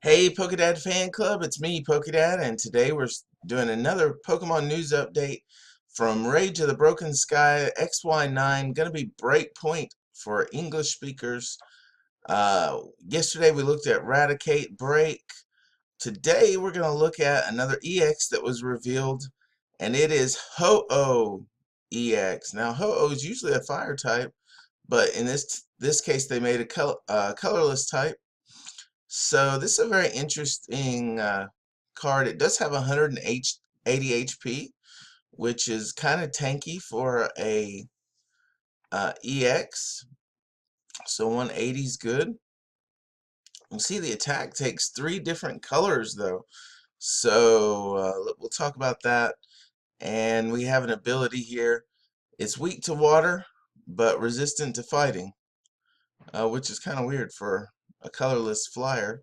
Hey Pokedad fan club, it's me Pokedad, and today we're doing another Pokemon news update from Rage of the Broken Sky XY9. Gonna be Breakpoint for English speakers. Yesterday we looked at Eradicate Break. Today we're gonna look at another EX that was revealed, and it is Ho-Oh EX. Now Ho-Oh is usually a fire type, but in this case they made a colorless type. So this is a very interesting card. It does have 180 HP, which is kind of tanky for a EX. So 180 is good. You see the attack takes 3 different colors though. So we'll talk about that. And we have an ability here. It's weak to water, but resistant to fighting, which is kind of weird for a colorless flyer.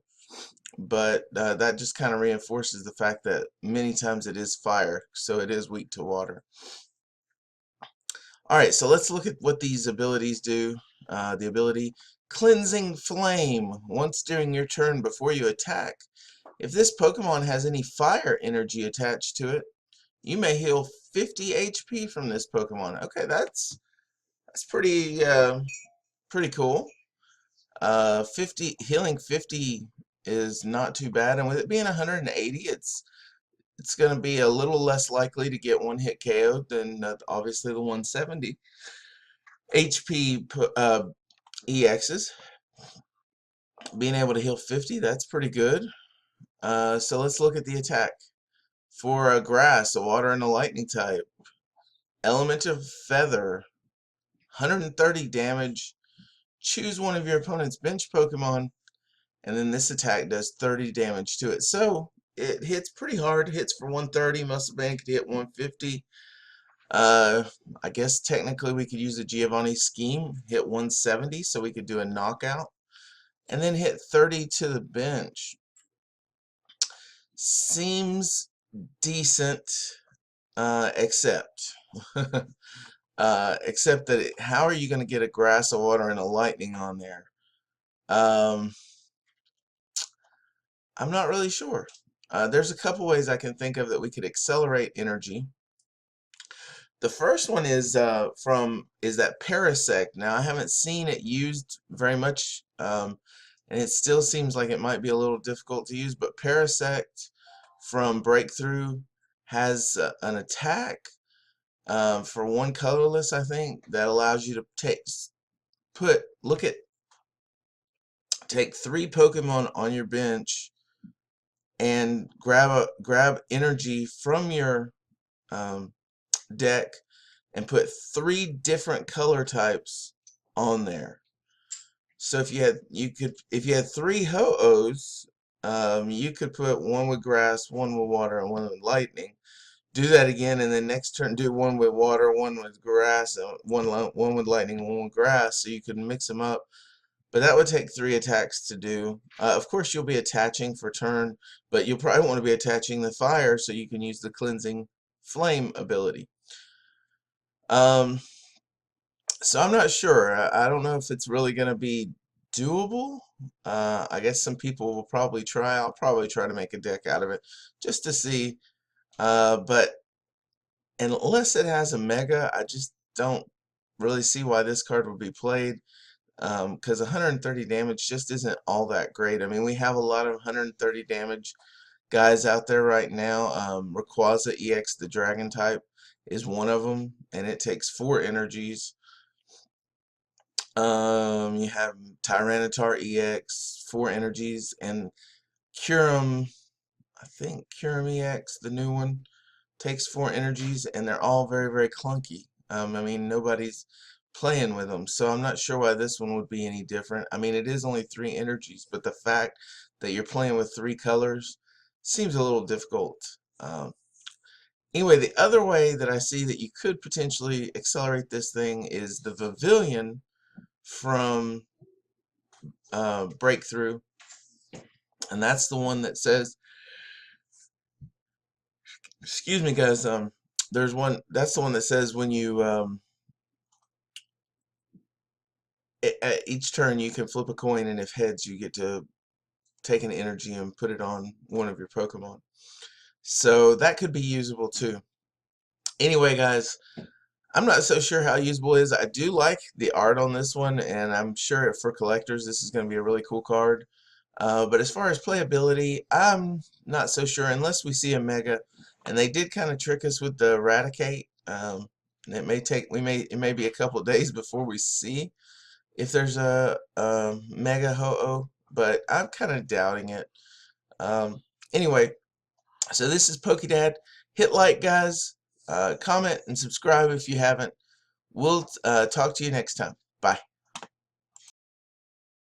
But that just kind of reinforces the fact that many times it is fire, so it is weak to water. Alright, so let's look at what these abilities do. The ability Cleansing Flame. Once during your turn before you attack, if this Pokemon has any fire energy attached to it, you may heal 50 HP from this Pokemon. Okay, that's pretty cool. 50 healing 50 is not too bad, and with it being 180, it's going to be a little less likely to get one hit KO'd than obviously the 170 HP EXs. Being able to heal 50, that's pretty good. So let's look at the attack. For a grass, a water, and a lightning type, element of feather, 130 damage. Choose one of your opponent's bench Pokemon, and then this attack does 30 damage to it. So it hits pretty hard. Hits for 130. Muscle Band could hit 150. I guess technically we could use a Giovanni scheme, hit 170, so we could do a knockout, and then hit 30 to the bench. Seems decent, except except that how are you going to get a grass, a water, and a lightning on there? I'm not really sure. There's a couple ways I can think of that we could accelerate energy. The first one is that Parasect. Now I haven't seen it used very much, and it still seems like it might be a little difficult to use. But Parasect from Breakthrough has an attack for one colorless, I think, that allows you to take 3 Pokemon on your bench and grab energy from your deck and put 3 different color types on there. So if you had 3 Ho-Ohs, you could put one with grass, one with water, and one with lightning. Do that again, and then next turn do one with water, one with grass, and one with lightning, one with grass. So you could mix them up. But that would take 3 attacks to do. Of course, you'll be attaching for turn, but you'll probably want to be attaching the fire so you can use the Cleansing Flame ability. So I'm not sure. I don't know if it's really going to be doable. I guess some people will probably try. I'll probably try to make a deck out of it just to see. But unless it has a Mega, I just don't really see why this card would be played. Because 130 damage just isn't all that great. I mean, we have a lot of 130 damage guys out there right now. Rayquaza EX, the Dragon type, is one of them, and it takes 4 energies. You have Tyranitar EX, 4 energies, and Kyurem, I think Kyurem EX, the new one, takes 4 energies, and they're all very, very clunky. I mean, nobody's playing with them, so I'm not sure why this one would be any different. I mean, it is only 3 energies, but the fact that you're playing with 3 colors seems a little difficult. Anyway, the other way that I see that you could potentially accelerate this thing is the Pavilion from Breakthrough, and that's the one that says, excuse me guys, there's one, that's the one that says when you at each turn you can flip a coin, and if heads you get to take an energy and put it on one of your Pokemon. So that could be usable too. Anyway, guys, I'm not so sure how usable it is. I do like the art on this one, and I'm sure for collectors this is going to be a really cool card. But as far as playability, I'm not so sure unless we see a Mega. And they did kind of trick us with the Eradicate. It may be a couple days before we see if there's a Mega Ho-Oh, but I'm kind of doubting it. Anyway, so this is PokeDad. Hit like, guys. Comment and subscribe if you haven't. We'll talk to you next time. Bye.